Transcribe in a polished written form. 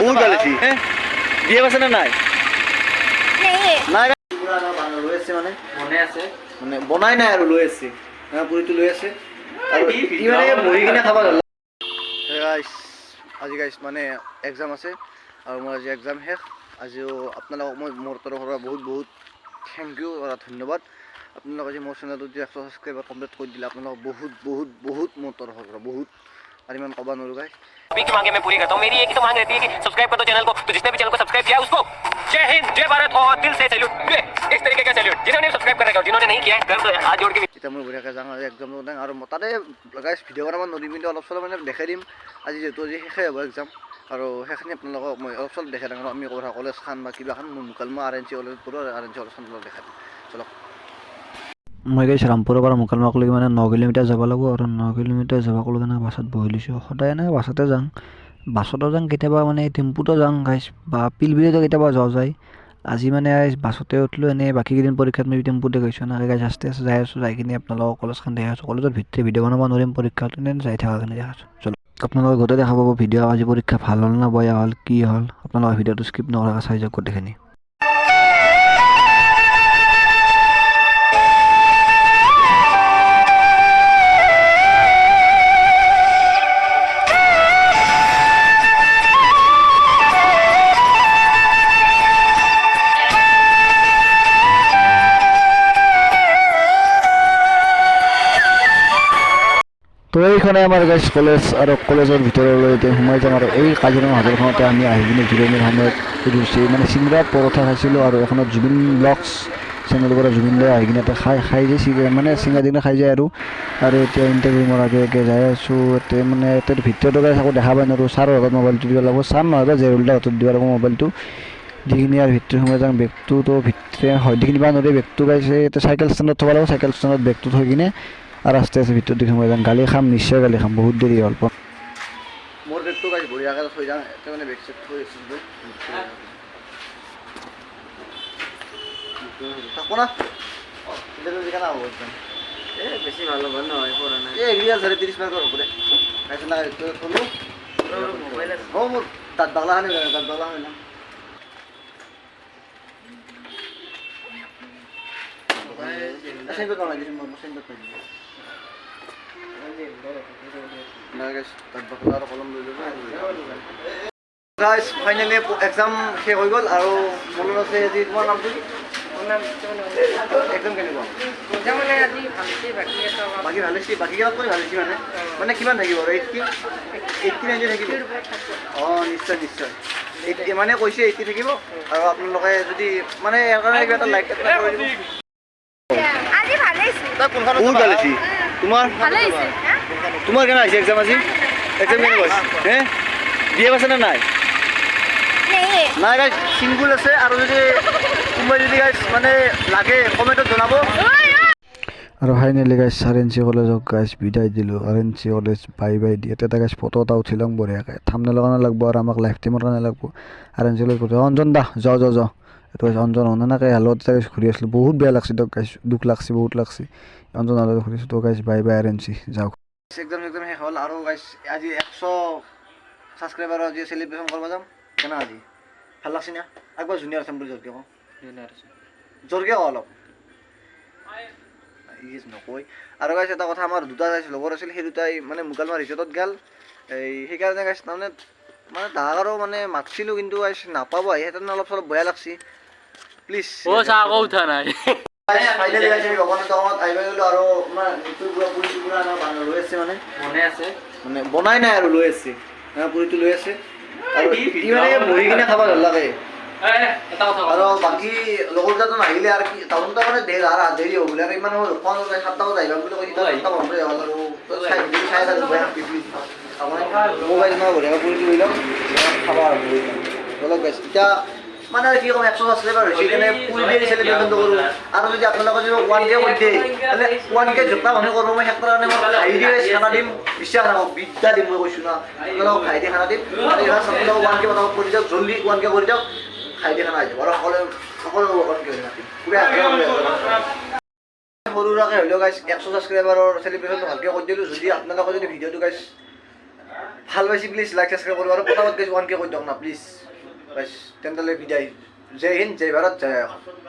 বহুত ভাল হৈছে বিয়ে পাইছে নে নাই নাই লৈ আছে মানে মানে বনাই নাই আৰু লৈ আছে পুৰিটো লৈ আছে আৰু বহি কিনে খাব ভাল আজি গাইছ মানে এক্সাম আছে আৰু মোৰ আজি এক্সাম শেষ আজিও আপোনালোকক মই মোৰ তৰফৰ পৰা বহুত বহুত থেংক ইউ ধন্যবাদ আপোনালোক আজি মোৰ চেনেলটো যে 100 ছাবস্ক্ৰাইবাৰ কমপ্লিট কৰি দিলে আপোনালোক বহুত বহুত বহুত মোৰ তৰফৰ পৰা বহুত আৰু ইমান ক'ব নোৱাৰোঁ গাইছ सभी की मांगे मैं पूरी करता हूँ मेरी एक ही तो मांग रहती है कि सब्सक्राइब कर दो चैनल को तो जिसने भी चैनल को सब्सक्राइब किया उसको जय हिंद जय भारत और दिल से सैल्यूट इस तरीके का सैल्यूट जिन्होंने सब्सक्राइब कर रखा जिन्होंने नहीं किया है कर दो हाथ जोड़ के এতিয়া মই বঢ়িয়াকৈ যাওঁ আৰু এক্সাম আৰু তাতে গাইছ ভিডিঅ' বনাব নোৱাৰিম কিন্তু অলপ চলপ মানে দেখাই দিম আজি যিহেতু আজি শেষেই হ'ব এক্সাম আৰু সেইখিনি আপোনালোকক মই অলপ চলপ দেখাই দিম আৰু আমি কথা কলেজ খান বা কিবা খান মোৰ মুকালমা RNC কলেজ পঢ়োঁ RNC কলেজখন দেখাই দিম চলক মই গাইছ ৰামপুৰৰ পৰা মুকালমাকলৈকে মানে 9 কিলোমিটাৰ যাব লাগিব আৰু 9 কিলোমিটাৰ যাব ক'লে কাৰণে বাছত বহি লৈছোঁ সদায় এনেকৈ বাছতে যাওঁ বাছতো যাওঁ কেতিয়াবা মানে টেম্পুতো যাওঁ গাইছ বা পিলবিলিতো কেতিয়াবা যোৱা যায় আজি মানে বাছতে উঠিলোঁ এনেই বাকীকেইদিন পৰীক্ষাত মই টেম্পুতে গৈছোঁ এনেকৈ গাইছ আস্তে আস্তে যাই আছোঁ যাই কিনে আপোনালোকক কলেজখন দেখাই আছোঁ কলেজৰ ভিতৰে ভিডিঅ' বনাব নোৱাৰিম পৰীক্ষাত এনেই যাই থকাখিনি দেখাইছোঁ চলো আপোনালোকে গোটেই দেখা পাব ভিডিঅ' আজি পৰীক্ষা ভাল হ'ল না বেয়া হ'ল কি হ'ল আপোনালোকে ভিডিঅ'টো স্কিপ নকৰাকৈ চাই যাওক গোটেইখিনি তো এইখনে আমাৰ গাইছ কলেজ আৰু কলেজৰ ভিতৰলৈ এতিয়া সোমাই যাম আৰু এই কাজিৰঙা হাজৰখনতে আমি আহি কিনে জিৰণিৰ সময়ত মানে চিংৰা পৰঠা খাইছিলোঁ আৰু এখনত জুবিন ব্লগছ চেনেলৰ পৰা জুবিন দাই আহি কিনে খাই যায় মানে চিংৰা দিনা খাই যায় আৰু এতিয়া ইণ্টাৰভিউ মৰাকৈ যাই আছোঁ এতিয়া মানে এতিয়া ভিতৰতো গাইছ আকৌ দেখা পাই নোৱাৰোঁ ছাৰৰ হাতত মোবাইলটো দিব লাগিব ছাৰ নহ'লে জেৰুলদাৰ হাতত দিব লাগিব মোবাইলটো দি কিনে আৰু ভিতৰত সোমাই যাওঁ বেগটোতো ভিতৰে হয় দি কিনিব নোৱাৰি বেগটো গাইছে এতিয়া চাইকেল ষ্টেণ্ডত থ'ব লাগিব চাইকেল ষ্টেণ্ডত বেগটো থৈ কিনে আৰু আস্তে আস্তে ভিতৰত দি সোমাই যাম গালি খাম নিশ্চয় গালি খাম বহুত দেৰি হ'ল মোৰ বেগটো গাইছ বঢ়িয়াকৈ থৈ যাওঁ এতিয়া মানে বেগ চেগ থৈ আছিলোঁ থাকো না কেনে হ'ব একদম বেছি ভাল হ'ব নহয় পৰা নাই এই ৰিয়াল 30 মাৰ্কৰ হ'ব দে গাইছ না থলোঁ মোবাইল আছে অঁ মোৰ তাত বাগলা হয় না ফাইনেলি এক্সাম শেষ হৈ গ'ল আৰু মনত আছে আজি তোমাৰ নামটো কি একদম কেনেকুৱা বাকী ভাল হৈছে বাকীকেইটাত কৰি ভাল হৈছে মানে কিমান থাকিব আৰু 80 থাকিব অঁ নিশ্চয় নিশ্চয় মানে কৈছে 80 থাকিব আৰু আপোনালোকে যদি মানে ইয়াৰ কাৰণে কিবা এটা লাইক এটা কৰি দিব বহুত ভাল হৈছে তোমাৰ কেনে হৈছে এক্সাম আজি এক্সাম কেনেকুৱা হৈছে হে বিয়ে পাইছে নে নাই নাই গাইছ চিংগুল আছে আৰু যদি কোনোবাই যদি গাইছ মানে লাগে কমেণ্টত জনাব আৰু ফাইনেলি গাইছ RNC কলেজক গাইছ বিদায় দিলোঁ RNC college bye by the এটা গাইছ ফটো এটা উঠি লওঁ বঢ়িয়াকৈ থাম্বনেইলৰ কাৰণে লাগব আৰু আমাক লাইফ টাইমৰ কাৰণে লাগব RNC কলেজ অঞ্জন দা যাওঁ এইটো গাইছ অঞ্জন অনানাকৈ হালত গাইছ ঘূৰি আছিলোঁ বহুত বেয়া লাগছে দিয়ক গাইছ দুখ লাগছে বহুত লাগছে অঞ্জন হালত ঘূৰিছোঁ তো গাইছ বাই বাই RNC যাওক এক্সাম শেষ হ'ল আৰু গাইছ আজি 100 ছাবস্ক্ৰাইবাৰ আজি চেলিব্ৰেশ্যন কৰিব যাম কেনে আজি ভাল লাগছে না একবাৰ জুনিয়ৰ আছাম বুলি জোৰকৈ কওঁ জোৰকৈ কওঁ অলপ ইজ নকয় আৰু গাইছ এটা কথা আমাৰ দুটা গাইছ লগৰ আছিল সেই দুটাই মানে মুকালমা ৰিজৰ্টত গ'ল এই সেইকাৰণে গাইছ তাৰমানে তাহাৰো মানে মাতিছিলোঁ কিন্তু গাইছ নাপাব আহি সেইকাৰণে অলপ চলপ বেয়া লাগছে প্লিজ আকৌ উঠা নাই ফাইনেলি গাইছ আমি লগৰ টাউনত আহিব গ'লোঁ আৰু আমাৰ নিতুৰ পুৰা পুৰিটো পুৰা আমাৰ লৈ আছে মানে মানে বনাই নাই আৰু লৈ আছে পুৰিটো লৈ আছে আৰু মানে বহি কিনে খাব ভাল লাগে আৰু বাকী লগৰ দুটা নাহিলে আৰু কি টাউনটো মানে দেৰি হ'ব বোলে আৰু ইমান 7টা বজাত আহিবা বুলি কৈছে 7টা বন্ধই হ'ল আৰু মোবাইল মই বঢ়িয়াকৈ পুৰিটো লৈ ল'ম খাব আৰু অলপ গাইছ এতিয়া মানে কি ক'ম 100 ছাবস্ক্ৰাইবাৰ হৈছে সেইকাৰণে পুৰি দিয়ে চেলিব্ৰেশ্যনটো কৰোঁ আৰু যদি আপোনালোকে যদি 1K কৰি দিয়ে তেতিয়াহ'লে 1K জোতা মানুহ কৰিব মই শেষৰ কাৰণে মই খাই দিয়ে খানা দিম বিশ্বাস নাপাওঁ বিদ্যা দিম মই কৈছোঁ না আপোনালোকক খাই দিয়ে খানা দিম আপোনালোকক 1K পটাপট কৰি দিয়ক জল্দি 1K কৰি দিয়ক খাই দিয়ে খানা আহি যাব আৰু সকলো 1K হৈ নাথাকিম পুৰা সৰু সুৰাকৈ হ'লেও গাইছ 100 ছাবস্ক্ৰাইবাৰৰ চেলিব্ৰেশ্যনটো ভালকৈ কৰি দিলোঁ যদি আপোনালোকে যদি ভিডিঅ'টো গাইছ ভাল পাইছি প্লিজ লাইক ছাবস্ক্ৰাইব কৰিব আৰু পটাপট গাইজ 1K কৰি দিয়ক না প্লিজ গাইজ তেনেহ'লে বিদায় জয় হিন্দ জয় ভাৰত জয় অসম